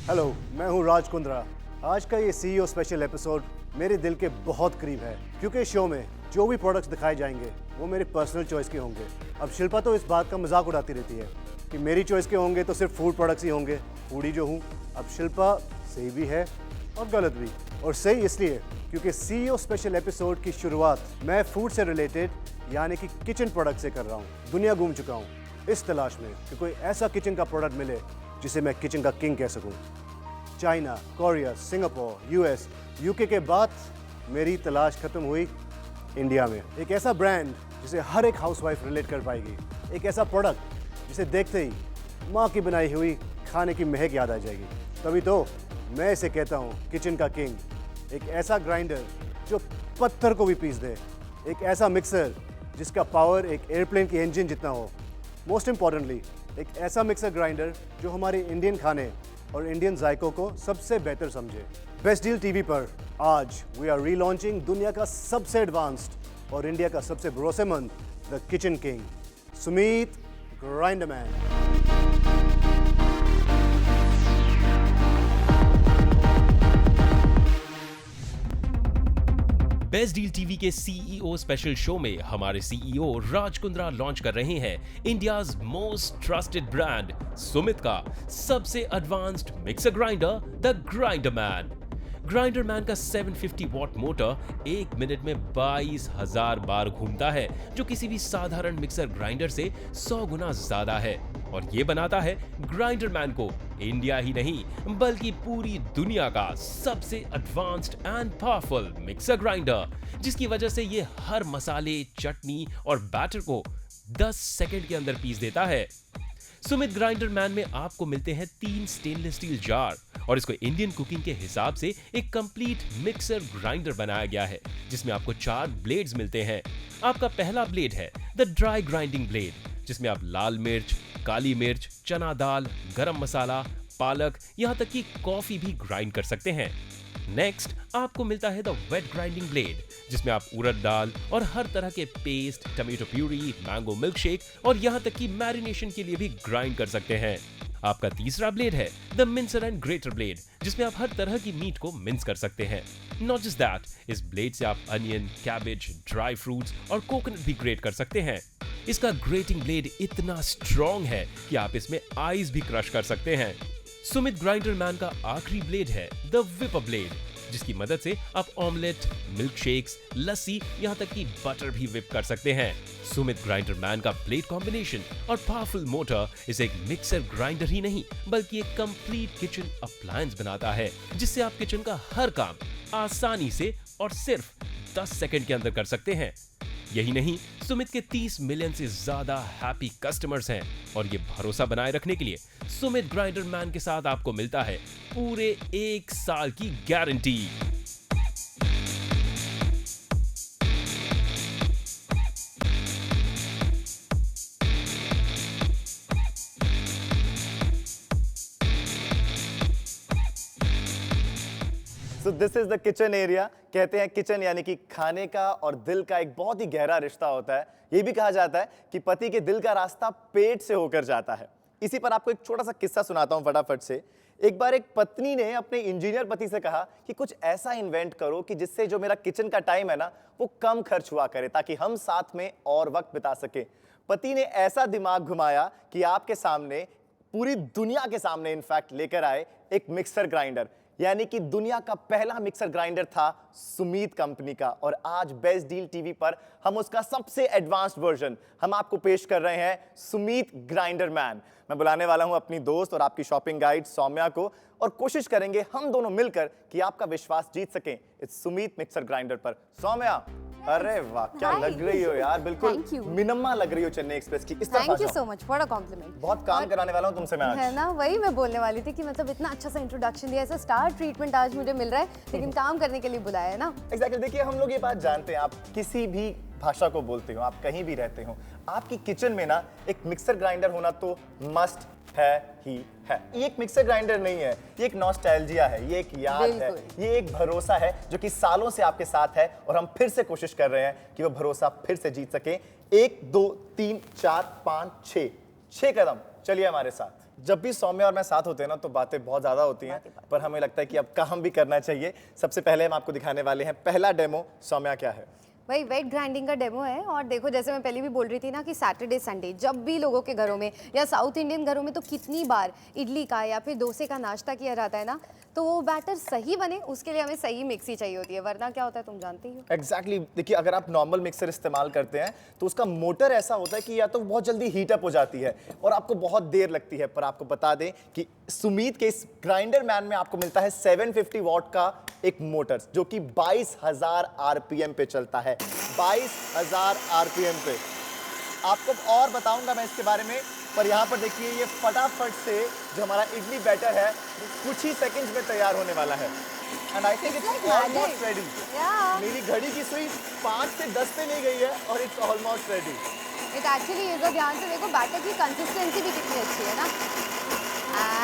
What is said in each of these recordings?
Hello, मैं हूँ राज कुंद्रा। आज का ये सीईओ स्पेशल एपिसोड मेरे दिल के बहुत करीब है क्योंकि इस शो में जो भी प्रोडक्ट्स दिखाए जाएंगे वो मेरी पर्सनल चॉइस के होंगे। अब शिल्पा तो इस बात का मजाक उड़ाती रहती है कि मेरी चॉइस के होंगे तो सिर्फ फूड प्रोडक्ट्स ही होंगे, फूडी जो हूँ। अब शिल्पा सही भी है और गलत भी, और सही इसलिए क्योंकि सीईओ स्पेशल एपिसोड की शुरुआत मैं फूड से रिलेटेड यानी कि किचन प्रोडक्ट से कर रहा हूँ। दुनिया घूम चुका हूँ इस तलाश में कि कोई ऐसा किचन का प्रोडक्ट मिले जिसे मैं किचन का किंग कह सकूं। China, Korea, Singapore, US, UK के बाद मेरी तलाश खत्म हुई इंडिया में। एक ऐसा ब्रांड जिसे हर एक हाउसवाइफ रिलेट कर पाएगी, एक ऐसा प्रोडक्ट जिसे देखते ही माँ की बनाई हुई खाने की महक याद आ जाएगी। तभी तो मैं इसे कहता हूँ किचन का किंग। एक ऐसा ग्राइंडर जो पत्थर को भी पीस दे, एक ऐसा मिक्सर जिसका पावर एक एयरप्लेन की इंजन जितना हो। मोस्ट इम्पॉर्टेंटली एक ऐसा मिक्सर ग्राइंडर जो हमारे इंडियन खाने और इंडियन जायकों को सबसे बेहतर समझे। बेस्ट डील टीवी पर आज वी आर रीलॉन्चिंग दुनिया का सबसे एडवांस्ड और इंडिया का सबसे भरोसेमंद the kitchen king, Sumeet grinder man. Best deal TV के सीईओ स्पेशल शो में हमारे सीईओ राज कुंद्रा लॉन्च कर रहे हैं India's most trusted brand Sumit का सबसे advanced mixer grinder the grinder man. Grinder man का 750 वॉट मोटर एक मिनट में 22,000 बार घूमता है, जो किसी भी साधारण मिक्सर ग्राइंडर से 100 गुना ज्यादा है। और ये बनाता है ग्राइंडर मैन को इंडिया ही नहीं बल्कि पूरी दुनिया का सबसे advanced and powerful mixer grinder, जिसकी वजह से ये हर मसाले, चटनी और बैटर को 10 सेकंड के अंदर पीस देता है। सुमित ग्राइंडर मैन में आपको मिलते हैं 3 स्टेनलेस स्टील जार और इसको इंडियन कुकिंग के हिसाब से एक कंप्लीट मिक्सर ग्राइंडर बनाया गया है, जिसमें आपको 4 ब्लेड्स मिलते हैं। आपका पहला ब्लेड है द ड्राई ग्राइंडिंग ब्लेड, जिसमें आप लाल मिर्च, काली मिर्च, चना दाल, गरम मसाला, पालक, यहाँ तक कि कॉफी भी ग्राइंड कर सकते हैं। नेक्स्ट आपको मिलता है द वेट ग्राइंडिंग ब्लेड, जिसमें आप उड़द दाल और हर तरह के paste, tomato puree, mango milk shake और यहाँ तक कि मैरिनेशन के लिए भी ग्राइंड कर सकते हैं। आपका तीसरा ब्लेड है the mincer and greater blade, जिसमें आप हर तरह की मीट को मिंस कर सकते हैं। नॉट जस्ट दैट, इस ब्लेड से आप अनियन, कैबेज, ड्राई फ्रूट्स और कोकोनट भी ग्रेट कर सकते हैं। इसका ग्रेटिंग ब्लेड इतना स्ट्रॉन्ग है कि आप इसमें आइस भी क्रश कर सकते हैं। सुमित ग्राइंडर मैन का आखिरी ब्लेड है द विपर ब्लेड, जिसकी मदद से आप ऑमलेट, मिल्क शेक्स, लस्सी, यहाँ तक कि बटर भी विप कर सकते हैं। सुमित ग्राइंडर मैन का ब्लेड कॉम्बिनेशन और पावरफुल मोटर इसे एक मिक्सर ग्राइंडर ही नहीं बल्कि एक कंप्लीट किचन अप्लायंस बनाता है, जिससे आप किचन का हर काम आसानी से और सिर्फ 10 सेकंड के अंदर कर सकते हैं। यही नहीं, सुमित के 30 मिलियन से ज्यादा हैप्पी कस्टमर्स हैं और ये भरोसा बनाए रखने के लिए सुमित ग्राइंडर मैन के साथ आपको मिलता है पूरे 1 साल की guarantee. So this is the kitchen area। कहते हैं किचन यानी कि खाने का और दिल का एक बहुत ही गहरा रिश्ता होता है। ये भी कहा जाता है कि पति के दिल का रास्ता पेट से होकर जाता है। इसी पर आपको एक छोटा सा किस्सा सुनाता हूँ फटाफट से। एक बार एक पत्नी ने अपने इंजीनियर पति से कहा कि कुछ ऐसा इन्वेंट करो कि जिससे जो मेरा किचन का टाइम है ना वो कम खर्च हुआ करे, ताकि हम साथ में और वक्त बिता सके। पति ने ऐसा दिमाग घुमाया कि आपके सामने, पूरी दुनिया के सामने इनफैक्ट लेकर आए एक मिक्सर ग्राइंडर, यानी कि दुनिया का पहला मिक्सर ग्राइंडर था सुमीत कंपनी का। और आज बेस्ट डील टीवी पर हम उसका सबसे एडवांस्ड वर्जन हम आपको पेश कर रहे हैं, सुमीत ग्राइंडर मैन। मैं बुलाने वाला हूं अपनी दोस्त और आपकी शॉपिंग गाइड सौम्या को, और कोशिश करेंगे हम दोनों मिलकर कि आपका विश्वास जीत सकें इस सुमीत मिक्सर ग्राइंडर पर। सौम्या, अरे वाह, क्या लग रही हो यार, बिल्कुल मिनम्मा लग रही हो चेन्नई एक्सप्रेस की। इस तरफ thank you so much, what a compliment. बहुत काम कराने वाला हूं तुमसे मैं आज। है ना, वही मैं बोलने वाली थी कि मतलब इतना अच्छा सा इंट्रोडक्शन दिया, ऐसा स्टार ट्रीटमेंट आज मुझे मिल रहा है, लेकिन काम करने के लिए बुलाया है ना। एग्जैक्टली। देखिए, हम लोग ये बात जानते हैं, आप किसी भी भाषा को बोलते हो, आप कहीं भी रहते हो, आपकी किचन में ना एक मिक्सर ग्राइंडर होना तो मस्ट है ही है। ये एक मिक्सर ग्राइंडर नहीं है, ये एक नॉस्टैल्जिया है, ये एक याद है, ये एक भरोसा है जो कि सालों से आपके साथ है, और हम फिर से कोशिश कर रहे हैं कि वो भरोसा फिर से जीत सके। 1 2 3 4 5 6 कदम चलिए हमारे साथ। जब भी सौम्या और मैं साथ होते हैं ना तो बातें बहुत ज़्यादा होती हैं, पर हमें लगता है कि अब काम भी करना चाहिए। सबसे पहले हम आपको दिखाने वाले हैं पहला डेमो। सौम्या, क्या है? भाई वेट ग्राइंडिंग का डेमो है। और देखो, जैसे मैं पहले भी बोल रही थी ना कि सैटरडे संडे जब भी लोगों के घरों में या साउथ इंडियन घरों में तो कितनी बार इडली का या फिर डोसे का नाश्ता किया जाता है ना, तो वो बैटर सही बने उसके लिए हमें सही मिक्सी चाहिए होती है, वरना क्या होता है तुम जानते ही हो। एग्जैक्टली देखिए, अगर आप नॉर्मल मिक्सर इस्तेमाल करते हैं तो उसका मोटर ऐसा होता है कि या तो बहुत जल्दी हीटअप हो जाती है और आपको बहुत देर लगती है। पर आपको बता दें कि सुमीत के इस ग्राइंडर मैन में आपको मिलता है 750 वॉट का एक मोटर जो कि 22,000 आरपीएम पे चलता है। 22,000 आरपीएम पे। आपको और बताऊंगा मैं इसके बारे में, पर यहाँ पर देखिए ये फटाफट से जो हमारा इडली बैटर है वो कुछ ही सेकंड्स में तैयार होने वाला है। And I think it's almost ready. मेरी घड़ी की सुई 5 से 10 पे ले गई है और it's almost ready. It actually is. ध्यान से देखो बैटर की कंसिस्टेंसी भी कितनी अच्छी है ना।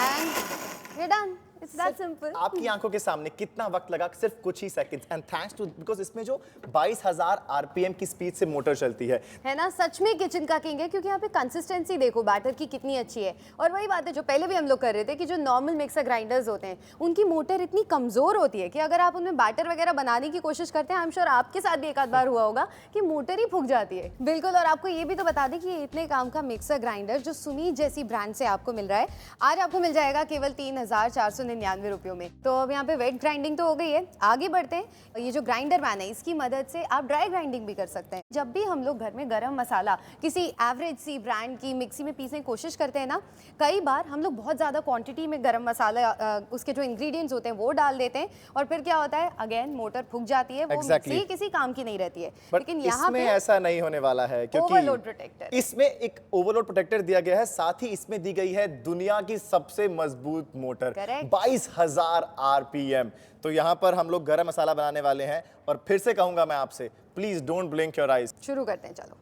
And we done. It's that simple. आपकी आंखों के सामने कितना वक्त लगा? सिर्फ कुछ ही seconds. And thanks to, because इसमें जो 22,000 आरपीएम की स्पीड से मोटर चलती है ना, सच में किचन का किंग है, क्योंकि यहाँ पे कंसिस्टेंसी देखो बैटर की कितनी अच्छी है। और वही बात है जो पहले भी हम लोग कर रहे थे कि जो नॉर्मल मिक्सर ग्राइंडर्स होते हैं उनकी मोटर इतनी कमजोर होती है कि अगर आप उनमें बैटर वगैरह बनाने की कोशिश करते हैं, आई एम श्योर आपके साथ भी एक आध बार हुआ होगा कि मोटर ही फूक जाती है। बिल्कुल। और आपको ये भी तो बता दें कि ये इतने काम का मिक्सर ग्राइंडर जो सुमीत जैसी ब्रांड से आपको मिल रहा है, आज आपको मिल जाएगा केवल 3,499 रुपयों में। तो अब यहाँ पे वेट ग्राइंडिंग तो हो गई है, आगे बढ़ते हैं। ये जो ग्राइंडर मैन है इसकी मदद से आप ड्राई ग्राइंडिंग भी कर सकते हैं। जब भी हम लोग घर में गरम मसाला किसी एवरेज सी ब्रांड की मिक्सी में पीसने की कोशिश करते हैं ना, कई बार हम लोग बहुत ज़्यादा क्वांटिटी में गरम मसाला उसके जो इंग्रेडिएंट्स होते हैं वो डाल देते हैं और फिर क्या होता है, अगेन मोटर फूक जाती है। वो मिक्सी किसी काम की नहीं रहती है। लेकिन यहाँ पे ऐसा नहीं होने वाला है क्योंकि ओवरलोड प्रोटेक्टर, इसमें एक ओवरलोड प्रोटेक्टर दिया गया है, साथ ही इसमें दी गई है दुनिया की सबसे मजबूत मोटर। 22,000 आरपीएम। तो यहाँ पर हम लोग गरम मसाला बनाने वाले हैं और फिर से कहूंगा मैं आपसे, please don't blink your eyes. शुरू करते हैं। चलो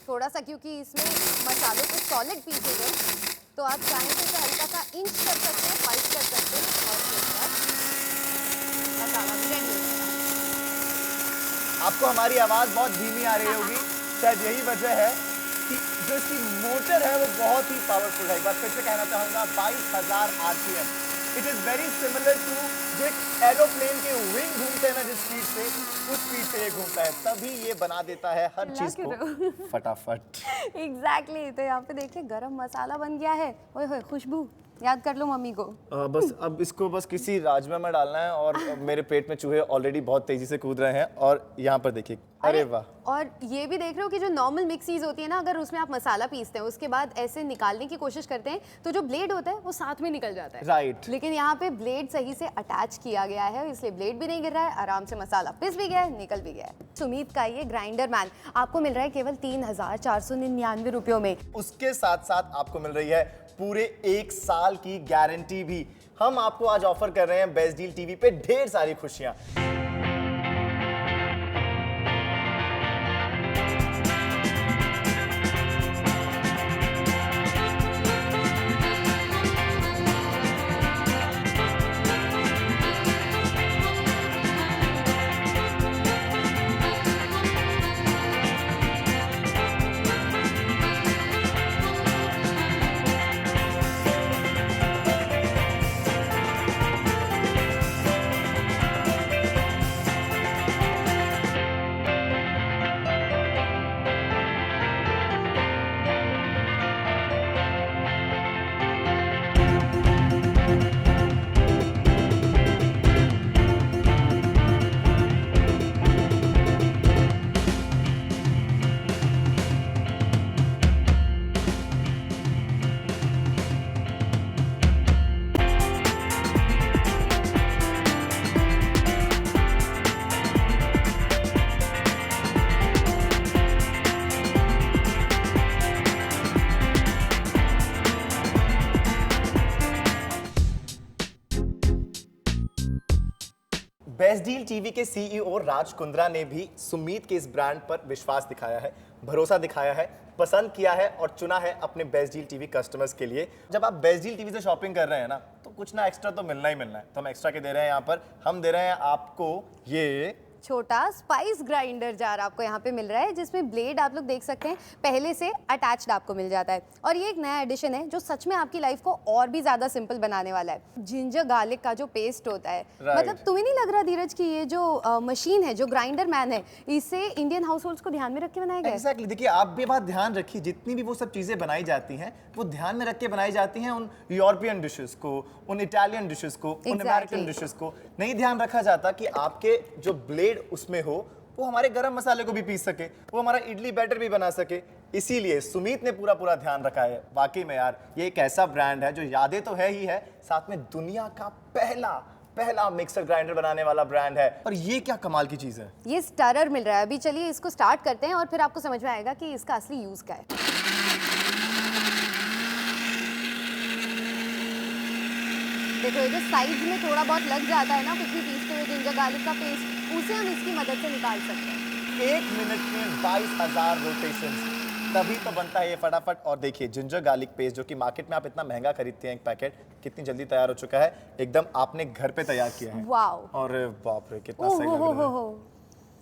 थोड़ा सा, क्योंकि इसमें मसालों को सॉलिड पीसेंगे तो आप चाहें तो इसे हल्का सा इंच कर सकते हैं, फाइट कर सकते हैं और उसके बाद मसाला भी रेडी हो जाएगा। आपको हमारी आवाज बहुत धीमी आ रही होगी, शायद यही वजह है कि जो इसकी मोटर है वो बहुत ही पावरफुल है। एक बार फिर से कहना चाहूंगा, 22,000 RPM. It is very similar to जो एक एरोप्लेन के विंग घूमते हैं ना जिस स्पीड से, उस स्पीड से ये घूमता है, तभी ये बना देता है हर चीज को फटाफट। एग्जैक्टली। तो यहाँ पे देखिए गरम मसाला बन गया है। ओए होए, खुशबू याद कर लो मम्मी को। बस अब इसको बस किसी राजमा में डालना है और मेरे पेट में चूहे ऑलरेडी बहुत तेजी से कूद रहे हैं। और यहाँ पर देखिए, अरे वाह। और ये भी देख रहे हो कि जो नॉर्मल मिक्सीज होती है ना, अगर उसमें आप मसाला पीसते हैं उसके बाद ऐसे निकालने की कोशिश करते हैं तो जो ब्लेड होता है वो साथ में निकल जाता है। राइट। लेकिन यहाँ पे ब्लेड सही से अटैच किया गया है, इसलिए ब्लेड भी नहीं गिर रहा है, आराम से मसाला पिस भी गया है, निकल भी गया है। सुमीत का ये ग्राइंडर मैन आपको मिल रहा है केवल 3,499 रुपयों में। उसके साथ साथ आपको मिल रही है पूरे 1 साल की गारंटी भी। हम आपको आज ऑफर कर रहे हैं बेस्ट डील टीवी पे ढेर सारी खुशियां। बेस्ट डील टीवी के सीईओ राज कुंद्रा ने भी सुमीत के इस ब्रांड पर विश्वास दिखाया है, भरोसा दिखाया है, पसंद किया है और चुना है अपने बेस्ट डील टीवी कस्टमर्स के लिए। जब आप बेस्ट डील टीवी से शॉपिंग कर रहे हैं ना, तो कुछ ना एक्स्ट्रा तो मिलना ही मिलना है। तो हम एक्स्ट्रा के दे रहे हैं, यहाँ पर हम दे रहे हैं आपको ये छोटा स्पाइस ग्राइंडर जार आपको यहाँ पे मिल रहा है, जिसमें ब्लेड आप लोग देख सकते हैं पहले से अटैच्ड आपको मिल जाता है। और ये एक नया एडिशन है जो सच में आपकी लाइफ को और भी ज्यादा सिंपल बनाने वाला है। जिंजर गार्लिक का जो पेस्ट होता है, मतलब तुम्हें नहीं लग रहा धीरज कि ये जो मशीन है, जो ग्राइंडर मैन है, इसे इंडियन हाउस होल्ड्स को ध्यान में रख के बनाया गया है? एग्जैक्टली देखिए, आप भी बात ध्यान रखिए, जितनी भी वो सब चीजें बनाई जाती हैं वो ध्यान में रख के बनाई जाती हैं। उन यूरोपियन डिशेस को, उन इटालियन डिशेस को, उन अमेरिकन डिशेस को नहीं ध्यान रखा जाता कि आपके जो ब्लेड उसमें हो वो हमारे गरम मसाले को भी पीस सके, वो हमारा इडली बैटर भी बना सके। इसीलिए सुमीत ने पूरा ध्यान रखा है। वाकई में यार, ये एक ऐसा ब्रांड है जो यादें तो है ही है, साथ में दुनिया का पहला मिक्सर ग्राइंडर बनाने वाला ब्रांड है। और ये क्या कमाल की चीज है, ये स्टारर मिल रहा है। अभी चलिए इसको स्टार्ट करते हैं और फिर आपको समझ में आएगा कि इसका असली यूज क्या है। देखो, ये जो साइड में थोड़ा बहुत लग जाता है ना कुछ भी पीसते हुए जिंजर गार्लिक का पेस्ट, उसे हम इसकी मदद से निकाल सकते हैं। 1 मिनट में 22,000 रोटेशंस, तभी तो बनता है ये फटाफट। और देखिए, जिंजर गार्लिक पेस्ट जो कि मार्केट में आप इतना महंगा खरीदते हैं एक पैकेट, कितनी जल्दी तैयार हो चुका है। एकदम आपने घर पे तैयार किया है। वाओ, और बाप रे, कितना सही लग रहा है।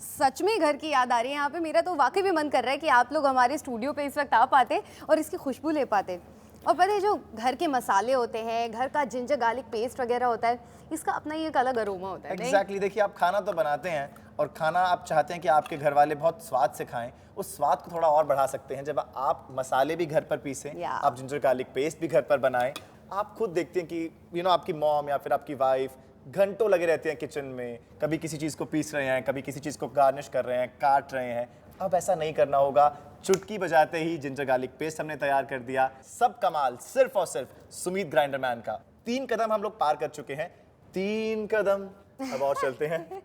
सच में घर की याद आ रही है यहाँ पे। मेरा तो वाकई में मन कर रहा है कि आप लोग हमारे स्टूडियो पे इस वक्त आ पाते और इसकी खुशबू ले पाते। और पता है, जो घर के मसाले होते हैं, घर का जिंजर गार्लिक पेस्ट वगैरह होता है, इसका अपना ही एक अलग अरोमा होता है। एग्जैक्टली देखिए, आप खाना तो बनाते हैं और खाना आप चाहते हैं कि आपके घर वाले बहुत स्वाद से खाएं। उस स्वाद को थोड़ा और बढ़ा सकते हैं जब आप मसाले भी घर पर पीसें, आप जिंजर गार्लिक पेस्ट भी घर पर बनाएं। आप खुद देखते हैं कि आपकी मॉम या फिर आपकी वाइफ घंटों लगे रहते हैं किचन में, कभी किसी चीज़ को पीस रहे हैं, कभी किसी चीज़ को गार्निश कर रहे हैं, काट रहे हैं। अब ऐसा नहीं करना होगा, चुटकी बजाते ही जिंजर गार्लिक पेस्ट हमने तैयार कर दिया। सब कमाल सिर्फ और सिर्फ सुमीत ग्राइंडर मैन का। 3 कदम हम लोग पार कर चुके हैं, 3 कदम अब और चलते हैं।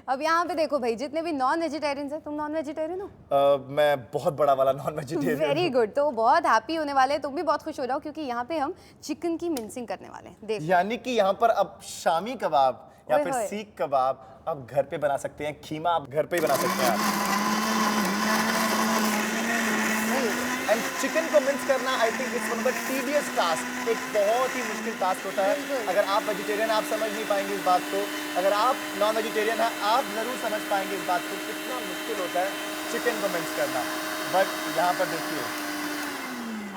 अब यहाँ पे देखो भाई, जितने भी नॉन वेजिटेरियंस हैं, तुम नॉन वेजिटेरियन हो? मैं बहुत बड़ा वाला नॉन वेजिटेरियन। वेरी गुड, तो बहुत हैप्पी होने वाले हैं, तुम भी बहुत खुश हो जाओ, क्योंकि यहाँ पे हम चिकन की मिंसिंग करने वाले हैं। देखो, यानी कि यहाँ पर अब शामी कबाब या फिर सीख कबाब आप घर पे बना सकते हैं, खीमा आप घर पे ही बना सकते हैं आप। एंड चिकन को मिक्स करना, I think it's one of the tedious task. एक बहुत ही मुश्किल टास्क होता है। अगर आप वेजिटेरियन, आप समझ नहीं पाएंगे इस बात को। अगर आप नॉन वेजिटेरियन हैं, आप जरूर समझ पाएंगे इस बात को, कितना मुश्किल होता है चिकन को मिक्स करना। बट यहाँ पर देखिए,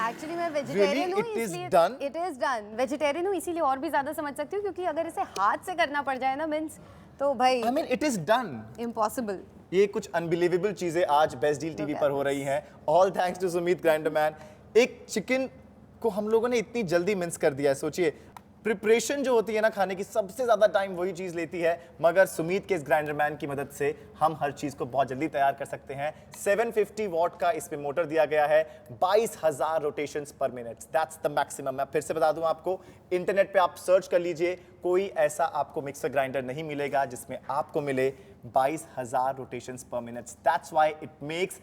एक्चुअली मैं वेजिटेरियन हूँ, Really? इसलिए It it is done. Vegetarian हूँ इसीलिए और भी ज्यादा समझ सकती हूँ, क्योंकि अगर इसे हाथ से करना पड़ जाए ना मिन्स, तो भाई I mean it is done. Impossible. ये कुछ अनबिलीवेबल चीजें आज बेस्ट डील टीवी पर हो रही हैं, all thanks to Sumeet grinder man. एक चिकन को हम लोगों ने इतनी जल्दी मिन्स कर दिया है। सोचिए, प्रिपरेशन जो होती है ना खाने की, सबसे ज्यादा टाइम वही चीज लेती है, मगर सुमीत के इस ग्राइंडर मैन की मदद से हम हर चीज को बहुत जल्दी तैयार कर सकते हैं। 750 वॉट का इसमें मोटर दिया गया है, 22,000 rotations per minute, that's the maximum. मैं फिर से बता दूं आपको, इंटरनेट पे आप सर्च कर लीजिए, कोई ऐसा आपको मिक्सर ग्राइंडर नहीं मिलेगा जिसमें आपको मिले 22,000 rotations per minute. That's why it makes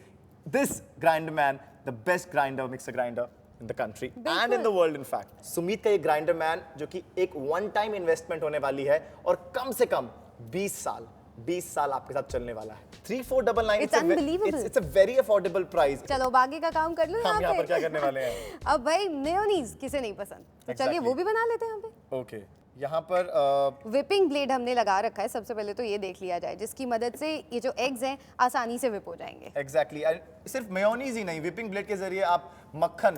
this grinder man the best grinder, mixer grinder in the country and in the world in fact। Sumeet का ये ग्राइंडर मैन जो कि एक वन टाइम इन्वेस्टमेंट होने वाली है और कम से कम 20 साल आपके साथ चलने वाला है। 3499, It's unbelievable। it's a very affordable price। चलो बाकी का काम कर लूँ हम यहाँ पर क्या करने वाले हैं? अब भाई मेयोनीज किसे नहीं पसंद, तो चलिए वो भी बना लेते हैं यहाँ पे। ओके, यहाँ पर विपिंग ब्लेड हमने लगा रखा है। सबसे पहले तो ये देख लिया जाए, जिसकी मदद से ये जो एग्स हैं आसानी से विप हो जाएंगे। एग्जैक्टली सिर्फ मेयोनीज ही नहीं, विपिंग ब्लेड के जरिए आप मक्खन,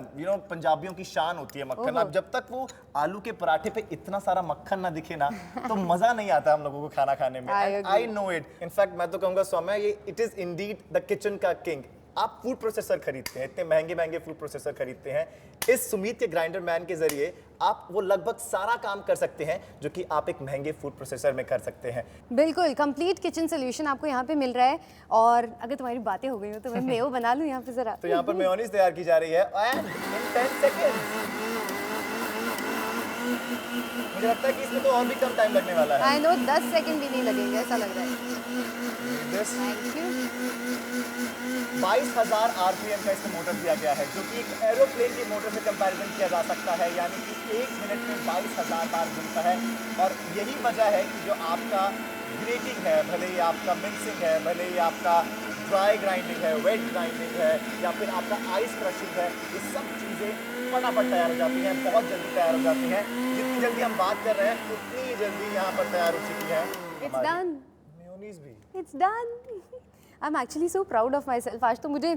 पंजाबियों की शान होती है मक्खन। अब जब तक वो आलू के पराठे पे इतना सारा मक्खन ना दिखे ना, तो मजा नहीं आता हम लोगों को खाना खाने में। I know it. इनफैक्ट मैं तो कहूंगा सौम्या, ये it is Indeed the kitchen का किंग। आप फूड प्रोसेसर खरीदते हैं, इतने महंगे फूड प्रोसेसर खरीदते हैं, इस सुमीत के ग्राइंडर मैन के जरिए आप वो लगभग सारा काम कर सकते हैं जो कि आप एक महंगे फूड प्रोसेसर में कर सकते हैं। बिल्कुल कंप्लीट किचन सोल्यूशन आपको यहाँ पे मिल रहा है। और अगर तुम्हारी बातें हो गई हो तो मैं मेयो बना लूँ यहाँ पे जरा। तो यहाँ पर मेयोनीज तैयार की जा रही है एंड इन 10 सेकंड्स मुझे लगता है कि इसमें तो और भी कम टाइम लगने वाला है। आई नो, 10 सेकंड भी नहीं लगेंगे, ऐसा लग रहा है। Thank you. 22,000 आरपीएम का इसमें मोटर दिया गया है, जो कि एक एरोप्लेन की मोटर से कंपैरिजन किया जा सकता है, यानी कि 1 मिनट में 22,000 बार घूमता है। और यही वजह है कि जो आपका ग्रेटिंग है, भले ही आपका मिक्सिंग है, भले ही आपका ड्राई ग्राइंडिंग है, वेट ग्राइंडिंग है, या फिर आपका आइस क्रशिंग है, ये सब चीज़ें फटाफट तैयार हो जाती हैं, बहुत जल्दी तैयार हो जाती हैं। जितनी जल्दी हम बात कर रहे हैं उतनी जल्दी यहाँ पर तैयार हो चुकी है। It's done. मेयोनीज भी। It's done. I am actually so proud of my self. आज तो मुझे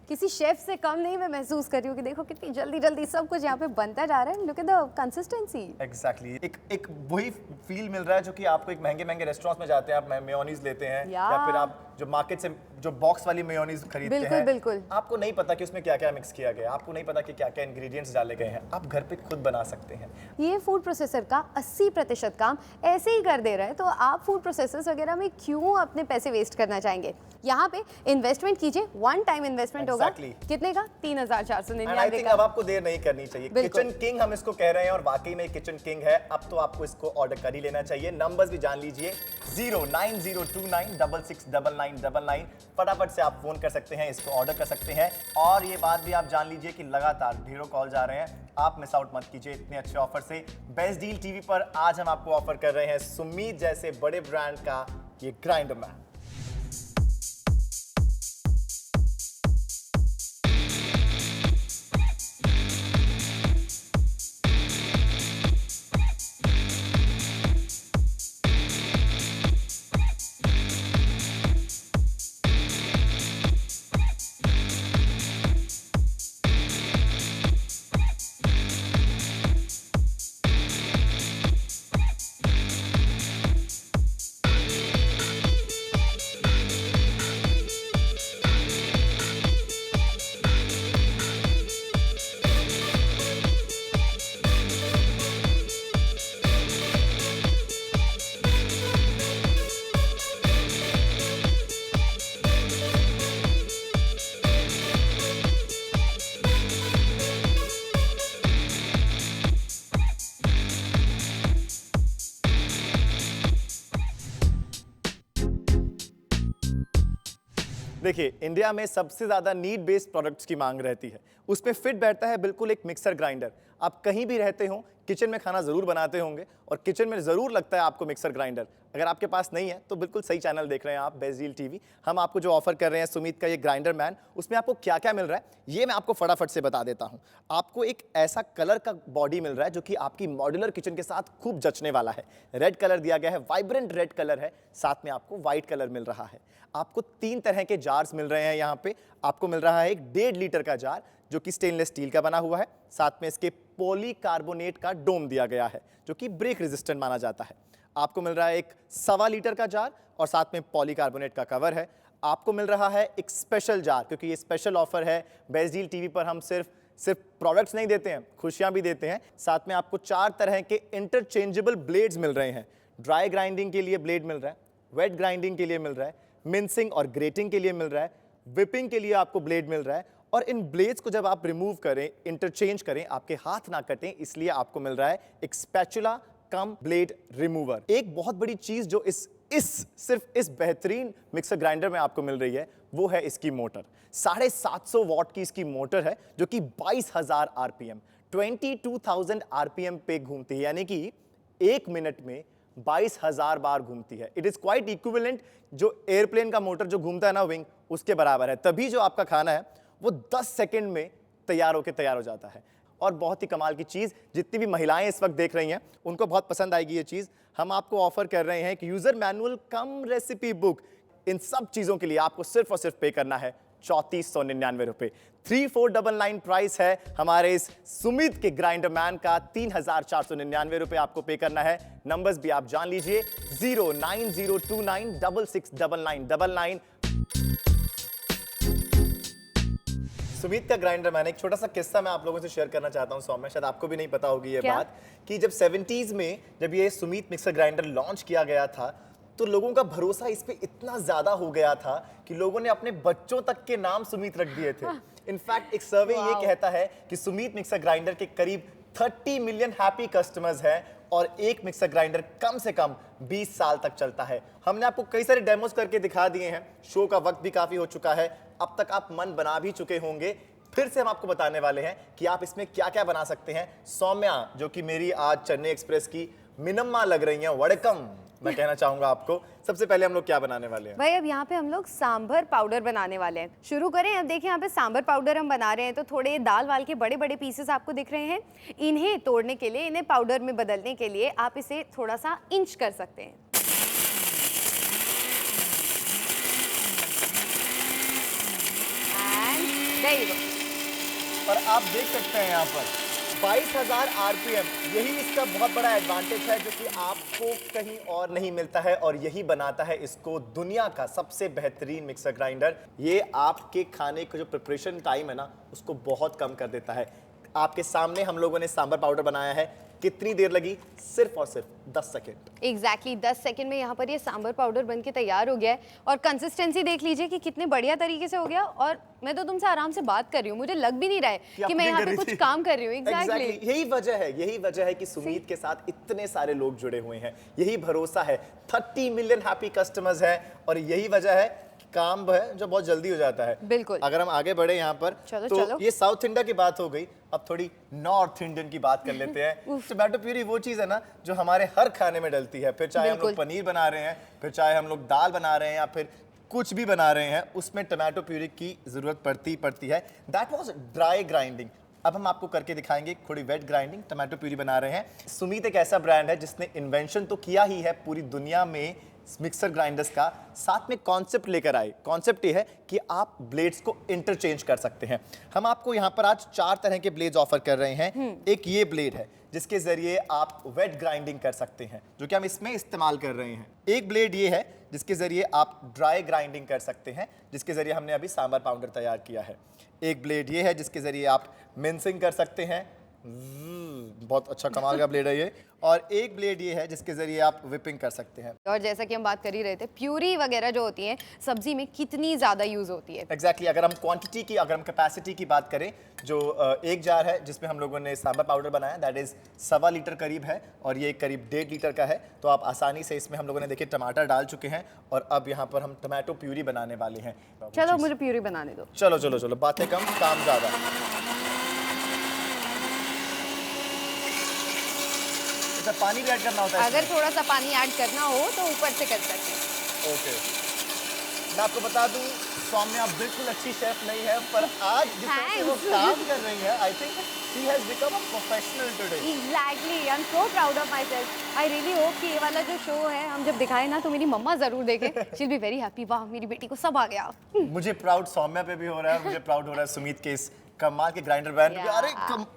किसी शेफ से कम नहीं मैं महसूस कर रही हूँ कि देखो कितनी जल्दी जल्दी सब कुछ यहाँ पे बनता जा रहा है। Look at the consistency. Exactly एक वही फील मिल रहा है जो कि आपको एक महंगे महंगे रेस्टोरेंट्स में जाते हैं, आप मेयोनीज लेते हैं या फिर आप जो मार्केट से जो बॉक्स वाली मेयोनीज खरीदते हैं, बिल्कुल। आपको नहीं पता कि उसमें क्या क्या मिक्स किया गया, आपको नहीं पता कि क्या क्या इंग्रेडिएंट्स डाले गए हैं, आप घर पे खुद बना सकते हैं। ये फूड प्रोसेसर का 80% काम ऐसे ही कर दे रहा है, तो आप फूड प्रोसेसर्स वगैरह में क्यों अपने पैसे वेस्ट करना चाहेंगे। यहाँ पे इन्वेस्टमेंट कीजिए, वन टाइम इन्वेस्टमेंट होगा। कितने का? 3,499 का। अब आपको देर नहीं करनी चाहिए। किचन किंग हम इसको कह रहे हैं और वाकई में किचन किंग है। अब तो आपको इसको ऑर्डर कर ही लेना चाहिए। नंबर्स भी जान लीजिए 09029669999। फटाफट से आप फोन कर सकते हैं, इसको ऑर्डर कर सकते हैं। और ये बात भी आप जान लीजिए कि लगातार ढेरों कॉल जा रहे हैं, आप मिस आउट मत कीजिए इतने अच्छे ऑफर से। बेस्ट डील टीवी पर आज हम आपको ऑफर कर रहे हैं सुमीत जैसे बड़े ब्रांड का ये ग्राइंडर मैन। देखिए, इंडिया में सबसे ज्यादा नीड बेस्ड प्रोडक्ट्स की मांग रहती है, उसमें फिट बैठता है बिल्कुल एक मिक्सर ग्राइंडर। आप कहीं भी रहते हो, किचन में खाना जरूर बनाते होंगे और किचन में जरूर लगता है आपको मिक्सर ग्राइंडर। अगर आपके पास नहीं है तो बिल्कुल सही चैनल देख रहे हैं आप, बेस्ट डील टीवी। हम आपको जो ऑफर कर रहे हैं सुमीत का ये ग्राइंडर मैन, उसमें आपको क्या क्या मिल रहा है ये मैं आपको फटाफट से बता देता हूँ। आपको एक ऐसा कलर का बॉडी मिल रहा है जो कि आपकी मॉड्यूलर किचन के साथ खूब जचने वाला है। रेड कलर दिया गया है, वाइब्रेंट रेड कलर है, साथ में आपको व्हाइट कलर मिल रहा है। आपको 3 तरह के जार्स मिल रहे हैं यहाँ पे। आपको मिल रहा है एक 1.5 लीटर का जार जो कि स्टेनलेस स्टील का बना हुआ है, साथ में इसके पॉलीकार्बोनेट का डोम दिया गया है जो कि ब्रेक रेजिस्टेंट माना जाता है। आपको मिल रहा है एक 1.25 लीटर का जार और साथ में पॉलीकार्बोनेट का कवर है। आपको मिल रहा है एक स्पेशल जार, क्योंकि ये स्पेशल ऑफर है। बेस्ट डील टीवी पर हम सिर्फ प्रोडक्ट्स नहीं देते हैं, खुशियां भी देते हैं। साथ में आपको 4 तरह के इंटरचेंजेबल ब्लेड्स मिल रहे हैं। ड्राई ग्राइंडिंग के लिए ब्लेड मिल रहा है, वेट ग्राइंडिंग के लिए मिल रहा है, मिंसिंग और ग्रेटिंग के लिए मिल रहा है, विपिंग के लिए आपको ब्लेड मिल रहा है। और इन ब्लेड्स को जब आप रिमूव करें, इंटरचेंज करें, आपके हाथ ना कटें, इसलिए आपको मिल रहा है एक स्पैचुला कम ब्लेड रिमूवर। एक बहुत बड़ी चीज जो सिर्फ इस बेहतरीन मिक्सर ग्राइंडर में आपको मिल रही है वो है इसकी मोटर। 750 वॉट की इसकी मोटर है जो कि 22,000 आरपीएम 22,000 आरपीएम पे घूमती है, यानी कि 1 मिनट में 22,000 बार घूमती है। इट इज क्वाइट इक्विवेलेंट जो एयरप्लेन का मोटर जो घूमता है ना विंग, उसके बराबर है। तभी जो आपका खाना है वो 10 सेकंड में तैयार हो जाता है। और बहुत ही कमाल की चीज, जितनी भी महिलाएं इस वक्त देख रही हैं उनको बहुत पसंद आएगी ये चीज। हम आपको ऑफर कर रहे हैं कि यूजर मैनुअल कम रेसिपी बुक, इन सब चीजों के लिए आपको सिर्फ और सिर्फ पे करना है 3499 रुपए। 3499 प्राइस है हमारे इस सुमित के ग्राइंडर मैन का। 3,499 रुपए आपको पे करना है। नंबर्स भी आप जान लीजिए 09029669999। सुमित का ग्राइंडर मैन, एक छोटा सा किस्सा मैं आप लोगों से शेयर करना चाहता हूं सौम्या, शायद आपको भी नहीं पता होगी ये बात, कि जब 70s में जब ये सुमित मिक्सर ग्राइंडर लॉन्च किया गया था तो लोगों का भरोसा इस पे इतना ज्यादा हो गया था कि लोगों ने अपने बच्चों तक के नाम सुमित रख दिए थे। इनफैक्ट एक सर्वे ये कहता है कि सुमित मिक्सर ग्राइंडर के करीब 30 मिलियन हैप्पी कस्टमर्स हैं और एक मिक्सर ग्राइंडर कम से कम 20 साल तक चलता है। हमने आपको कई सारे डेमोस करके दिखा दिए हैं, शो का वक्त भी काफी हो चुका है, अब तक आप मन बना भी चुके होंगे। फिर से हम आपको बताने वाले हैं कि आप इसमें क्या क्या बना सकते हैं। सौम्या, जो कि मेरी आज चेन्नई एक्सप्रेस की मिनम्मा लग रही हैं, वड़कम मैं कहना चाहूंगा आपको। सबसे पहले हम लोग क्या बनाने वाले हैं भाई? अब यहाँ पे हम लोग सांभर पाउडर बनाने वाले हैं। शुरू करें। अब देखिए यहाँ पे सांभर पाउडर हम बना रहे हैं, तो थोड़े दाल वाल के बड़े बड़े पीसेस आपको दिख रहे हैं। इन्हें तोड़ने के लिए, इन्हें पाउडर में बदलने के लिए आप इसे थोड़ा सा इंच कर सकते हैं। There you go. और आप देख सकते हैं यहाँ पर 22,000 आरपीएम, यही इसका बहुत बड़ा एडवांटेज है जो कि आपको कहीं और नहीं मिलता है और यही बनाता है इसको दुनिया का सबसे बेहतरीन मिक्सर ग्राइंडर। ये आपके खाने का जो प्रिपरेशन टाइम है ना उसको बहुत कम कर देता है। आपके सामने हम लोगों ने सांभर पाउडर बनाया है, कितनी देर लगी? सिर्फ और सिर्फ 10 सेकेंड। एग्जैक्टली 10 सेकंड में यहाँ पर ये सांभर पाउडर बन के तैयार हो गया है और कंसिस्टेंसी देख लीजिए कि कितने बढ़िया तरीके से हो गया। और मैं तो तुमसे आराम से बात कर रही हूँ, मुझे लग भी नहीं रहा है कि मैं यहाँ पे कुछ काम कर रही हूँ। एग्जैक्टली यही वजह है कि सुमीत के साथ इतने सारे लोग जुड़े हुए हैं, यही भरोसा है। 30 मिलियन हैप्पी कस्टमर्स हैं और यही वजह है काम है जो बहुत जल्दी हो जाता है। बिल्कुल। अगर हम आगे बढ़े यहाँ पर चलो। ये साउथ इंडिया की बात हो गई, अब थोड़ी नॉर्थ इंडियन की बात कर लेते हैं। टोमेटो प्यूरी वो चीज है ना जो हमारे हर खाने में डलती है, फिर चाहे हम लोग पनीर बना रहे हैं, फिर चाहे हम लोग दाल बना रहे हैं या फिर कुछ भी बना रहे हैं, उसमें टोमेटो प्यूरी की जरूरत पड़ती है। That was dry grinding. अब हम आपको करके दिखाएंगे थोड़ी वेट ग्राइंडिंग, टोमेटो प्यूरी बना रहे हैं। सुमीत एक ऐसा ब्रांड है जिसने इन्वेंशन तो किया ही है पूरी दुनिया में मिक्सर ग्राइंडर्स का, साथ में कॉन्सेप्ट लेकर आए। कॉन्सेप्ट ये है कि आप ब्लेड्स को इंटरचेंज कर सकते हैं। हम आपको यहाँ पर आज 4 तरह के ब्लेड्स ऑफर कर रहे हैं। एक ये ब्लेड है जिसके जरिए आप वेट ग्राइंडिंग कर सकते हैं, जो कि हम इसमें इस्तेमाल कर रहे हैं। एक ब्लेड ये है जिसके जरिए आप ड्राई ग्राइंडिंग कर सकते हैं, जिसके जरिए हमने अभी सांभर पाउडर तैयार किया है। एक ब्लेड ये है जिसके जरिए आप मिन्सिंग कर सकते हैं, बहुत अच्छा कमाल का ब्लेड है ये। और एक ब्लेड ये है जिसके जरिए आप विपिंग कर सकते हैं। और जैसा कि हम बात कर ही रहे थे, प्यूरी वगैरह जो होती है सब्जी में कितनी ज्यादा यूज होती है। एग्जैक्टली अगर हम क्वांटिटी की, अगर हम कैपेसिटी की बात करें, जो एक जार है जिसमें हम लोगों ने सांभर पाउडर बनाया, दैट इज 1.25 लीटर करीब है और ये करीब 1.5 लीटर का है। तो आप आसानी से इसमें हम लोगों ने देखिए टमाटर डाल चुके हैं और अब यहाँ पर हम टोमेटो प्यूरी बनाने वाले हैं। चलो मुझे प्यूरी बनाने दो। चलो बातें कम काम ज्यादा। अच्छा, पानी भी ऐड करना होता है अगर थोड़ा सा पानी ऐड करना हो तो ऊपर से कर सकते हैं। ओके। मैं आपको बता दूं, सौम्या बिल्कुल अच्छी शेफ नहीं है, पर आज जिस तरह से वो काम कर रही है, I think she has become a professional today. Exactly, I am so proud of my self. I really hope कि ये वाला जो शो है हम जब दिखाएं ना तो मेरी मम्मा जरूर देखे। She will be very happy, वाह मेरी बेटी को सब आ गया। मुझे प्राउड सौम्या पे भी हो रहा है, मुझे प्राउड हो रहा है सुमीत के इस कमाल के ग्राइंडर ब्रांड पे। अरे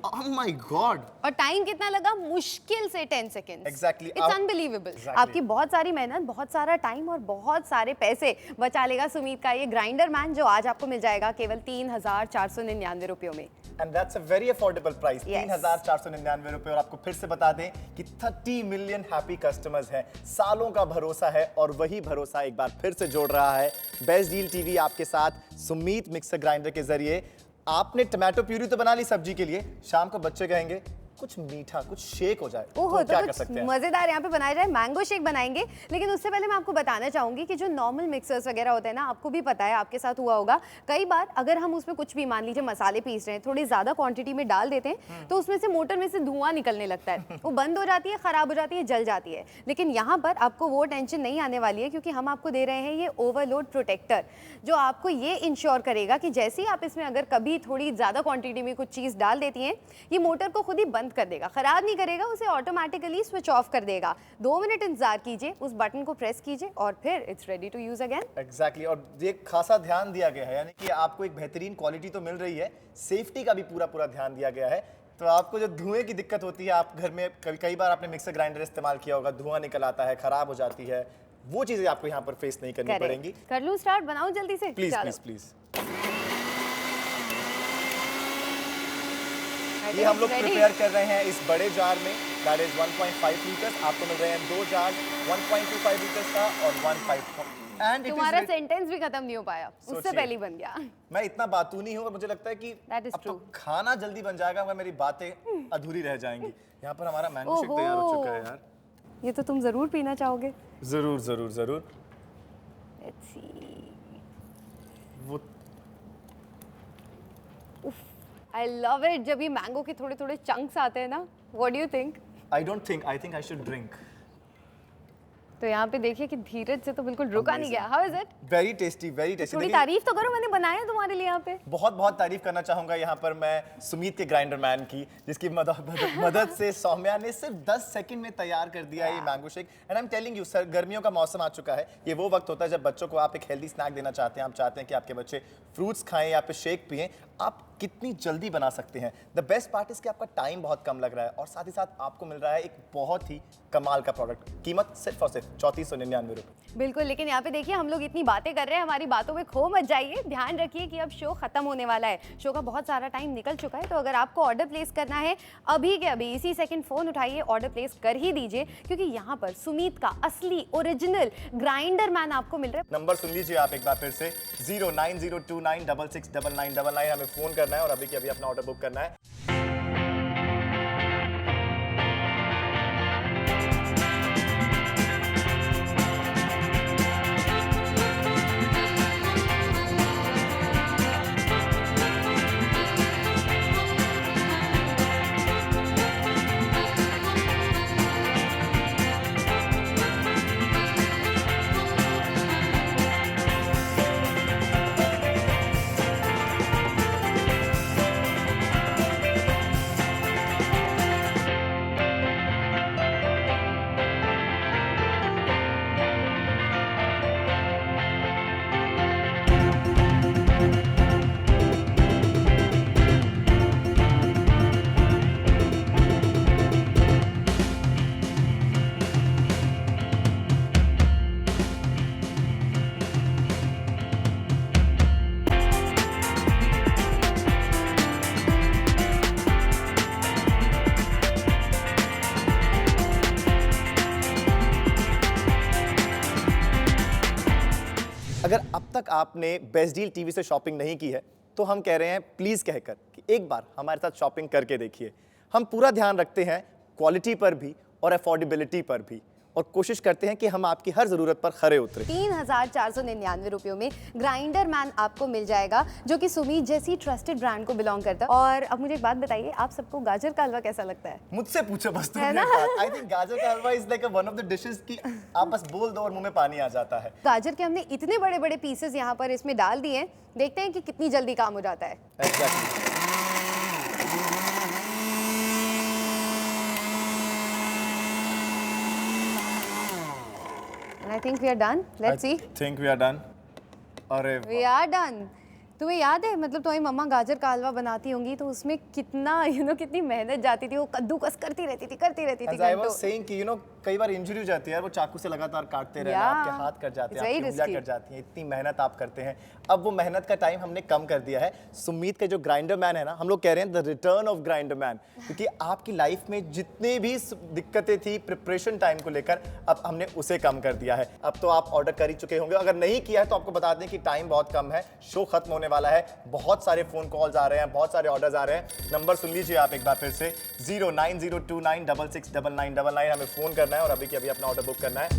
ओह माय गॉड। और टाइम कितना लगा? मुश्किल से 10 सेकंड्स। Exactly, it's unbelievable. आपकी बहुत सारी मेहनत, बहुत सारा टाइम और बहुत सारे पैसे बचा लेगा सुमीत का ये ग्राइंडर मैन, जो आज आपको मिल जाएगा केवल 3,499 रुपयों में। And that's a very affordable price, 3,499 रुपए। और आपको फिर से बता दें कि 30 मिलियन हैप्पी कस्टमर्स हैं, सालों का भरोसा है और वही भरोसा एक बार फिर से जोड़ रहा है बेस्ट डील टीवी आपके साथ सुमीत मिक्सर ग्राइंडर के जरिए। आपने टोमेटो प्यूरी तो बना ली सब्जी के लिए, शाम को बच्चे कहेंगे कुछ मीठा, कुछ शेक हो जाए, तो क्या कर सकते हैं? मजेदार यहाँ पे बनाया जाए, मैंगो शेक बनाएंगे। लेकिन उससे पहले मैं आपको बताना चाहूंगी कि जो नॉर्मल मिक्सर्स वगैरह होते हैं ना, आपको भी पता है, आपके साथ हुआ होगा कई बार, अगर हम उसमें कुछ भी, मान लीजिए मसाले पीस रहे हैं, थोड़ी ज्यादा क्वांटिटी में डाल देते हैं तो उसमें से मोटर में से धुआं निकलने लगता है, वो बंद हो जाती है, खराब हो जाती है, जल जाती है। लेकिन यहाँ पर आपको वो टेंशन नहीं आने वाली है, क्योंकि हम आपको दे रहे हैं ये ओवरलोड प्रोटेक्टर, जो आपको ये इंश्योर करेगा कि जैसे ही आप इसमें अगर कभी थोड़ी ज्यादा क्वांटिटी में कुछ चीज डाल देती हैं, ये मोटर को खुद ही बंद कर देगा, खराब नहीं करेगा, उसे ऑटोमेटिकली स्विच ऑफ कर देगा। 2 मिनट इंतजार कीजिए, उस बटन को प्रेस कीजिए और फिर it's ready to use again. Exactly. और ये खासा ध्यान दिया गया है, यानी कि आपको एक बेहतरीन क्वालिटी तो मिल रही है, सेफ्टी का भी पूरा ध्यान दिया गया है। तो आपको जो धुएं की दिक्कत होती है, आप घर में कई बार आपने मिक्सर ग्राइंडर इस्तेमाल किया होगा, धुआं निकल आता है, खराब हो जाती है, वो चीजें आपको यहाँ पर फेस नहीं करनी पड़ेंगी। कर लूं स्टार्ट, बनाऊं जल्दी से? Please please please. ये हम लोग प्रिपेयर कर रहे हैं इस बड़े जार में, दैट इज 1.5 लीटर्स। आपको मिल रहे हैं 2 जार 1.25 लीटर्स का और 1.5। एंड तुम्हारा सेंटेंस भी खत्म नहीं हो पाया, उससे पहले ही बन गया। मैं इतना बातूनी हूँ और मुझे लगता है कि अब तो खाना जल्दी बन जाएगा मगर मेरी बातें अधूरी रह जाएंगी। यहाँ पर हमारा मैंगो शेक तैयार हो चुका है यार। ये तो तुम जरूर पीना चाहोगे। जरूर जरूर जरूर। Let's see. वो I love it जब ये मैंगो के थोड़े थोड़े चंक्स आते हैं ना। What do you think? I don't think, I think I should drink. तो यहाँ पे देखिए कि धीरज से तो बिल्कुल रुका नहीं गया। How is it? Very tasty, very tasty. थोड़ी तारीफ तो करो, मैंने बनाया है तुम्हारे लिए यहाँ पे। बहुत तारीफ करना चाहूंगा यहाँ पर मैं सुमीत के ग्राइंडर मैन की, जिसकी मदद से सौम्या ने सिर्फ 10 सेकंड में तैयार कर दिया ये mango shake. And I am telling you sir, गर्मियों का मौसम आ चुका है, ये वो वक्त होता है जब बच्चों को आप एक हेल्दी स्नैक देना चाहते हैं, आप चाहते हैं कि आपके बच्चे फ्रूट्स खाएं या फिर शेक पिएं। आप कितनी जल्दी बना सकते हैं। द बेस्ट पार्ट इज कि आपका टाइम बहुत कम लग रहा है और साथ ही साथ आपको मिल रहा है एक बहुत ही कमाल का प्रोडक्ट। कीमत सिर्फ और सिर्फ 3499 रुपये। बिल्कुल, लेकिन यहाँ पे देखिए हम लोग इतनी बातें कर रहे हैं, हमारी बातों में खो मत जाइए। ध्यान रखिए कि अब शो खत्म होने वाला है, शो का बहुत सारा टाइम निकल चुका है। तो अगर आपको ऑर्डर प्लेस करना है अभी के अभी इसी सेकंड फोन उठाइए, ऑर्डर प्लेस कर ही दीजिए, क्योंकि यहाँ पर सुमीत का असली ओरिजिनल ग्राइंडर मैन आपको मिल रहा है। नंबर सुन लीजिए आप एक बार फिर से, 09029669999 हमें फोन करना है और अभी के अभी अपना ऑर्डर बुक करना है। अगर अब तक आपने बेस्ट डील टीवी से शॉपिंग नहीं की है तो हम कह रहे हैं प्लीज़ कहकर कि एक बार हमारे साथ शॉपिंग करके देखिए। हम पूरा ध्यान रखते हैं क्वालिटी पर भी और अफोर्डेबिलिटी पर भी, और कोशिश करते हैं कि हम आपकी हर ज़रूरत पर खरे उतरें। 3499 रुपयों में ग्राइंडर मैन आपको मिल जाएगा, जो कि सुमीत जैसी ट्रस्टेड ब्रांड को बिलोंग करता है। और अब मुझे एक बात बताइए, आप सबको गाजर का हलवा कैसा लगता है? मुझसे पूछो बस है तुमने ना? बात। आई think gajar ka halwa is like one of the dishes की आप बस बोल दो और मुंह में पानी आ जाता है। गाजर के हमने इतने बड़े बड़े पीसेस यहाँ पर इसमें डाल दिए हैं, देखते हैं कि कितनी जल्दी काम हो जाता है। Exactly. I think we are done. Let's see. Think we are done. अरे We are done. तुम्हें याद है, मतलब तुम्हारी मम्मा गाजर का हलवा बनाती होंगी तो उसमें कितना कितनी मेहनत जाती थी, वो कद्दूकस करती रहती थी As I was घंटों। saying कि कई बार इंजरी हो जाती है, वो चाकू से लगातार काटते रहना, Yeah. आपके हाथ कट जाते हैं, It's very आपकी उंगलियां risky. कट जाती हैं, इतनी मेहनत आप करते हैं। अब वो मेहनत का टाइम हमने कम कर दिया है। सुमीत के जो ग्राइंडर मैन है ना, हम लोग कह रहे हैं the return of grinder man, क्योंकि आपकी लाइफ में जितने भी दिक्कतें थी प्रिपरेशन टाइम को लेकर, अब हमने उसे कम कर दिया है। अब तो आप ऑर्डर कर ही चुके होंगे, अगर नहीं किया है तो आपको बता दें कि टाइम बहुत कम है, शो खत्म होने वाला है, बहुत सारे फोन कॉल्स आ रहे हैं, बहुत सारे ऑर्डर्स आ रहे हैं। नंबर सुन लीजिए आप एक बार फिर से, 09029669999 हमें फोन करना है और अभी के अभी अपना ऑर्डर बुक करना है।